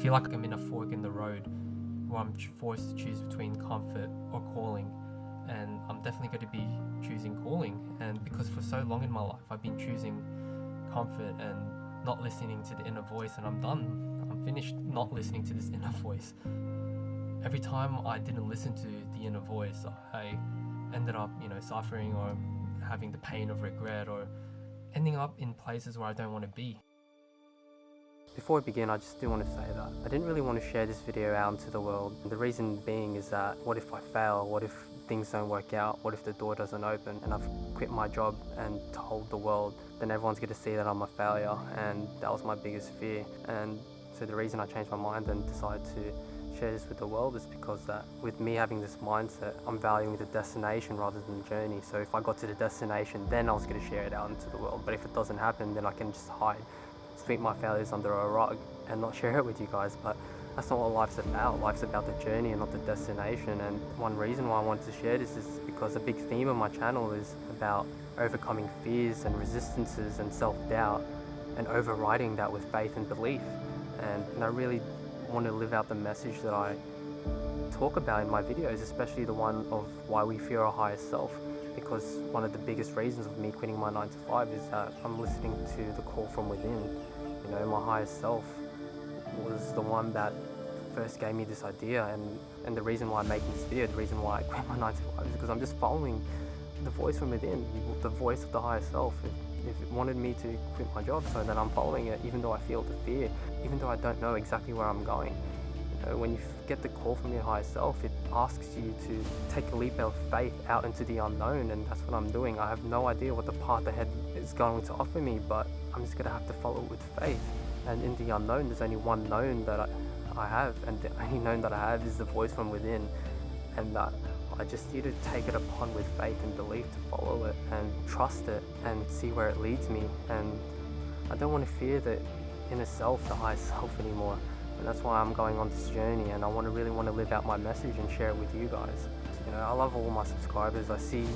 feel like I'm in a fork in the road where I'm forced to choose between comfort or calling, and I'm definitely going to be choosing calling. And because for so long in my life I've been choosing comfort and not listening to the inner voice, and I'm finished not listening to this inner voice. Every time I didn't listen to the inner voice, I ended up, suffering or having the pain of regret or ending up in places where I don't want to be. Before we begin, I just do want to say that I didn't really want to share this video out into the world. The reason being is that what if I fail? What if things don't work out? What if the door doesn't open and I've quit my job and told the world? Then everyone's going to see that I'm a failure, and that was my biggest fear. And so the reason I changed my mind and decided to share this with the world is because that with me having this mindset, I'm valuing the destination rather than the journey. So if I got to the destination, then I was going to share it out into the world. But if it doesn't happen, then I can just hide, sweep my failures under a rug and not share it with you guys. But that's not what life's about. Life's about the journey and not the destination. And one reason why I wanted to share this is because a big theme of my channel is about overcoming fears and resistances and self-doubt and overriding that with faith and belief. And I really want to live out the message that I talk about in my videos, especially the one of why we fear our higher self. Because one of the biggest reasons of me quitting my 9 to 5 is that I'm listening to the call from within. My higher self was the one that first gave me this idea, and the reason why I'm making this video, the reason why I quit my 9 to 5 is because I'm just following the voice from within, the voice of the higher self. If it wanted me to quit my job, so then I'm following it, even though I feel the fear, even though I don't know exactly where I'm going. When you get the call from your higher self, it asks you to take a leap of faith out into the unknown, and that's what I'm doing. I have no idea what the path ahead is going to offer me, but I'm just going to have to follow it with faith. And in the unknown, there's only one known that I have, and the only known that I have is the voice from within, and that I just need to take it upon with faith and belief to follow it and trust it and see where it leads me. And I don't want to fear the inner self, the higher self anymore. And that's why I'm going on this journey, and I really want to live out my message and share it with you guys. I love all my subscribers. I see,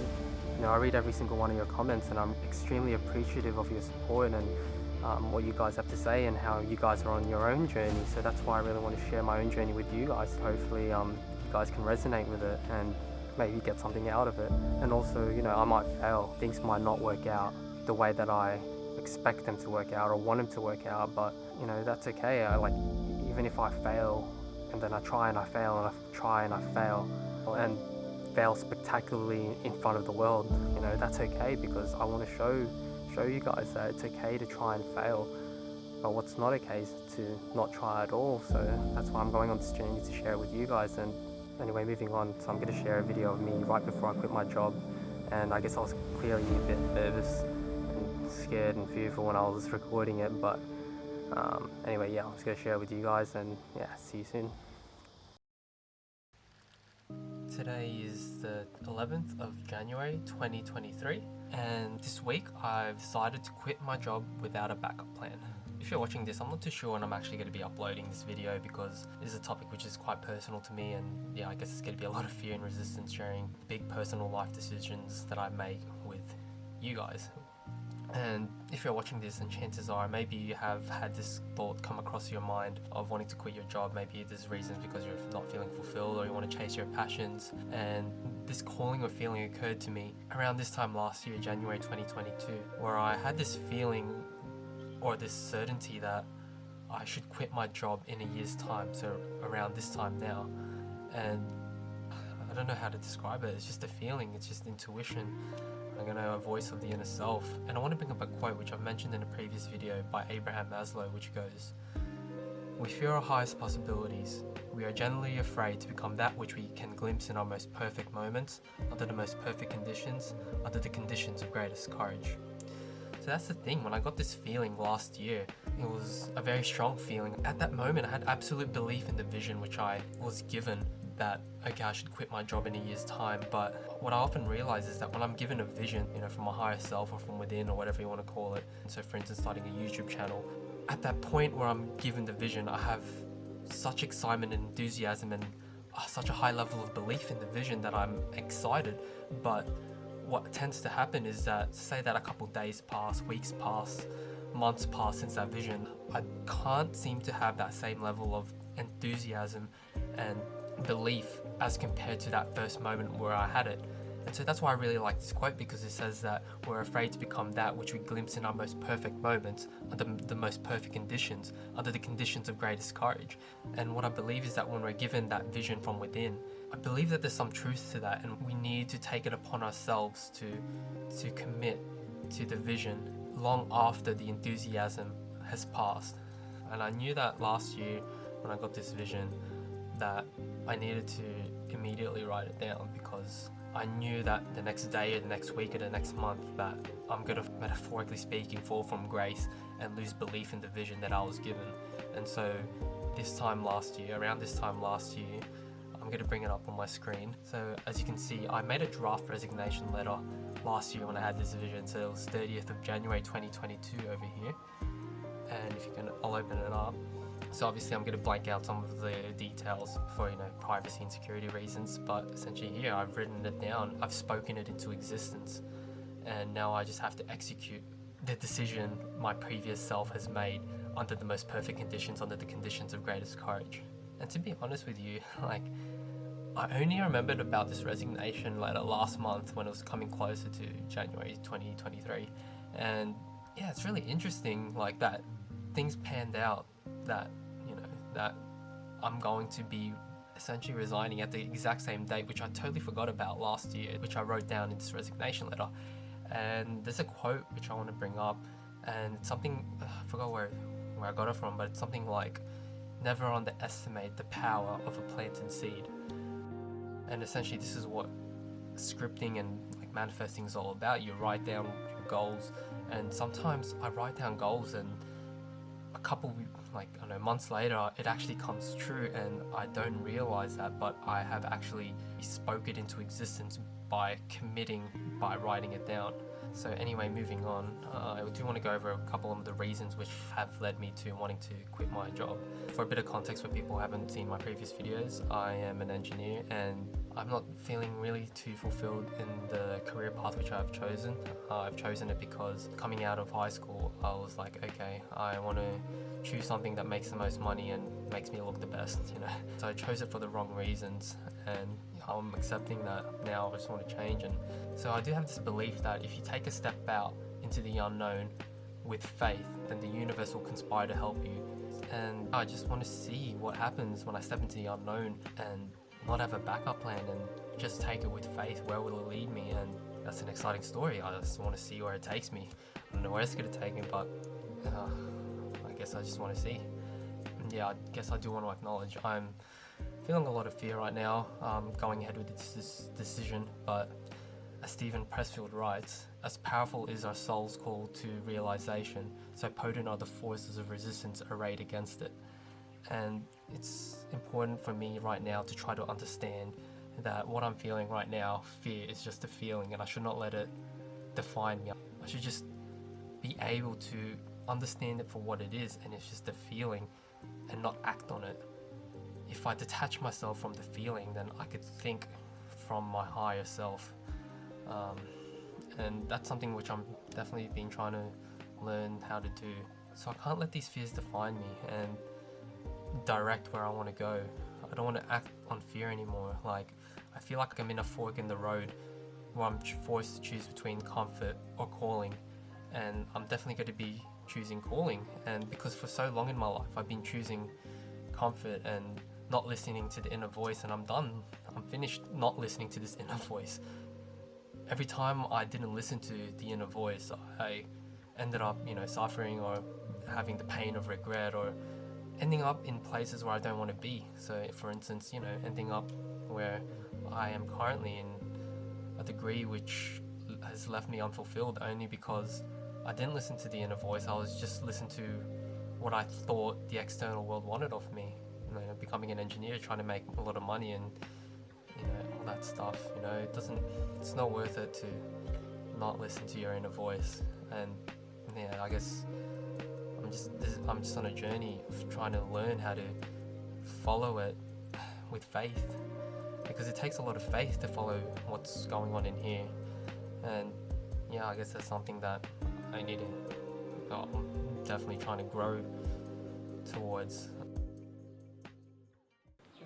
I read every single one of your comments, and I'm extremely appreciative of your support and what you guys have to say and how you guys are on your own journey. So that's why I really want to share my own journey with you guys. Hopefully you guys can resonate with it and maybe get something out of it. And also, I might fail. Things might not work out the way that I expect them to work out or want them to work out, but that's okay. Even if I fail and then I try and I fail and I try and I fail and fail spectacularly in front of the world, that's okay, because I want to show you guys that it's okay to try and fail. But what's not okay is to not try at all. So that's why I'm going on this journey, to share it with you guys. And anyway, moving on, so I'm going to share a video of me right before I quit my job, and I guess I was clearly a bit nervous and scared and fearful when I was recording it, but anyway, yeah, I'm just going to share it with you guys, and yeah, see you soon. Today is the 11th of January 2023, and this week I've decided to quit my job without a backup plan. If you're watching this, I'm not too sure when I'm actually going to be uploading this video, because this is a topic which is quite personal to me, and yeah, I guess it's going to be a lot of fear and resistance sharing big personal life decisions that I make with you guys. And if you're watching this, and chances are maybe you have had this thought come across your mind of wanting to quit your job. Maybe there's reasons because you're not feeling fulfilled or you want to chase your passions, and this calling or feeling occurred to me around this time last year, January 2022, where I had this feeling or this certainty that I should quit my job in a year's time, so around this time now. And I don't know how to describe it. It's just a feeling, it's just intuition. I'm going to a voice of the inner self. And I want to bring up a quote which I've mentioned in a previous video by Abraham Maslow, which goes, "We fear our highest possibilities. We are generally afraid to become that which we can glimpse in our most perfect moments, under the most perfect conditions, under the conditions of greatest courage." So that's the thing. When I got this feeling last year, it was a very strong feeling. At that moment, I had absolute belief in the vision which I was given, that okay, I should quit my job in a year's time. But what I often realize is that when I'm given a vision, from my higher self or from within or whatever you want to call it, so for instance starting a YouTube channel, at that point where I'm given the vision, I have such excitement and enthusiasm and such a high level of belief in the vision that I'm excited. But what tends to happen is that, say that a couple days pass, weeks pass, months pass since that vision, I can't seem to have that same level of enthusiasm and belief as compared to that first moment where I had it. And so that's why I really like this quote, because it says that we're afraid to become that which we glimpse in our most perfect moments, under the most perfect conditions, under the conditions of greatest courage. And what I believe is that when we're given that vision from within, I believe that there's some truth to that, and we need to take it upon ourselves to commit to the vision long after the enthusiasm has passed. And I knew that last year when I got this vision that I needed to immediately write it down, because I knew that the next day or the next week or the next month that I'm going to, metaphorically speaking, fall from grace and lose belief in the vision that I was given. And so around this time last year, I'm going to bring it up on my screen. So as you can see, I made a draft resignation letter last year when I had this vision. So it was 30th of January 2022 over here. And if you can, I'll open it up. So obviously I'm going to blank out some of the details for, privacy and security reasons, but essentially here I've written it down, I've spoken it into existence, and now I just have to execute the decision my previous self has made under the most perfect conditions, under the conditions of greatest courage. And to be honest with you, I only remembered about this resignation letter last month when it was coming closer to January 2023. And yeah, it's really interesting that things panned out, that that I'm going to be essentially resigning at the exact same date, which I totally forgot about last year, which I wrote down in this resignation letter. And there's a quote which I want to bring up, and it's something, I forgot where I got it from, but it's something like, never underestimate the power of a planted seed. And essentially this is what scripting and manifesting is all about. You write down your goals, and sometimes I write down goals and a couple months later it actually comes true, and I don't realize that, but I have actually spoke it into existence by committing, by writing it down. So anyway, moving on, I do want to go over a couple of the reasons which have led me to wanting to quit my job. For a bit of context for people who haven't seen my previous videos, I am an engineer and I'm not feeling really too fulfilled in the career path which I've chosen. I've chosen it because coming out of high school, I was like, okay, I want to choose something that makes the most money and makes me look the best, So I chose it for the wrong reasons, and I'm accepting that now. I just want to change. And so I do have this belief that if you take a step out into the unknown with faith, then the universe will conspire to help you. And I just want to see what happens when I step into the unknown and not have a backup plan, and just take it with faith. Where will it lead me? And that's an exciting story. I just want to see where it takes me. I don't know where it's going to take me, but I guess I just want to see. And yeah, I guess I do want to acknowledge I'm feeling a lot of fear right now, going ahead with this decision, but as Stephen Pressfield writes, as powerful is our soul's call to realization, so potent are the forces of resistance arrayed against it. And it's important for me right now to try to understand that what I'm feeling right now, fear, is just a feeling, and I should not let it define me. I should just be able to understand it for what it is, and it's just a feeling, and not act on it. If I detach myself from the feeling, then I could think from my higher self. And that's something which I'm definitely been trying to learn how to do. So I can't let these fears define me and direct where I want to go. I don't want to act on fear anymore. I feel like I'm in a fork in the road where I'm forced to choose between comfort or calling, and I'm definitely going to be choosing calling. And because for so long in my life I've been choosing comfort and not listening to the inner voice, and I'm finished not listening to this inner voice. Every time I didn't listen to the inner voice, I ended up suffering or having the pain of regret, or ending up in places where I don't want to be. So for instance, ending up where I am currently in a degree which has left me unfulfilled only because I didn't listen to the inner voice. I was just listening to what I thought the external world wanted of me. Becoming an engineer, trying to make a lot of money, and all that stuff. It's not worth it to not listen to your inner voice. And yeah, I guess I'm just on a journey of trying to learn how to follow it with faith, because it takes a lot of faith to follow what's going on in here. And yeah, I guess that's something that I need to definitely trying to grow towards.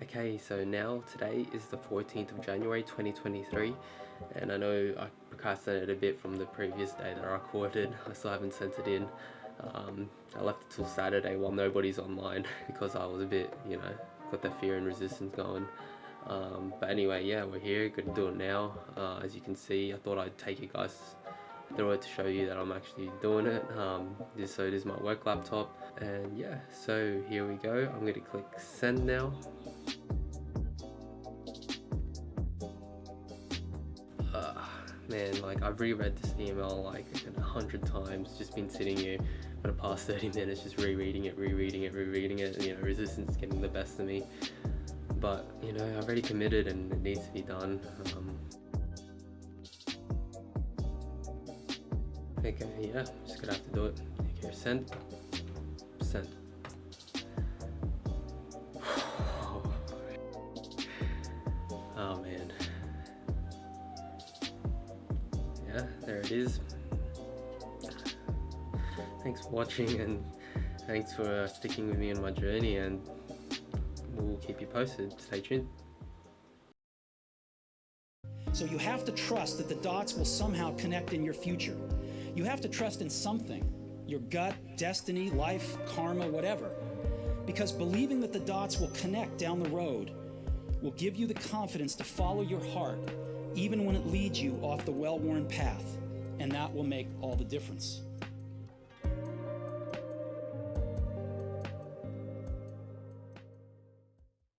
Okay, so now today is the 14th of January 2023, and I know I procrastinated a bit from the previous day that I recorded. I still haven't sent it in. I left it till Saturday while nobody's online because I was a bit, got that fear and resistance going. But anyway, yeah, we're here, gonna do it now. As you can see, I thought I'd take you guys through it to show you that I'm actually doing it. So it is my work laptop, and yeah, so here we go. I'm gonna click send now. Man, like, I've reread this email like 100 times, just been sitting here for the past 30 minutes just rereading it, and resistance is getting the best of me. But I've already committed and it needs to be done. Okay, yeah, just gonna have to do it. Okay, send. Oh man. Yeah, there it is. Thanks for watching, and thanks for sticking with me on my journey, and we'll keep you posted. Stay tuned. So you have to trust that the dots will somehow connect in your future. You have to trust in something, your gut, destiny, life, karma, whatever. Because believing that the dots will connect down the road will give you the confidence to follow your heart, even when it leads you off the well-worn path, and that will make all the difference.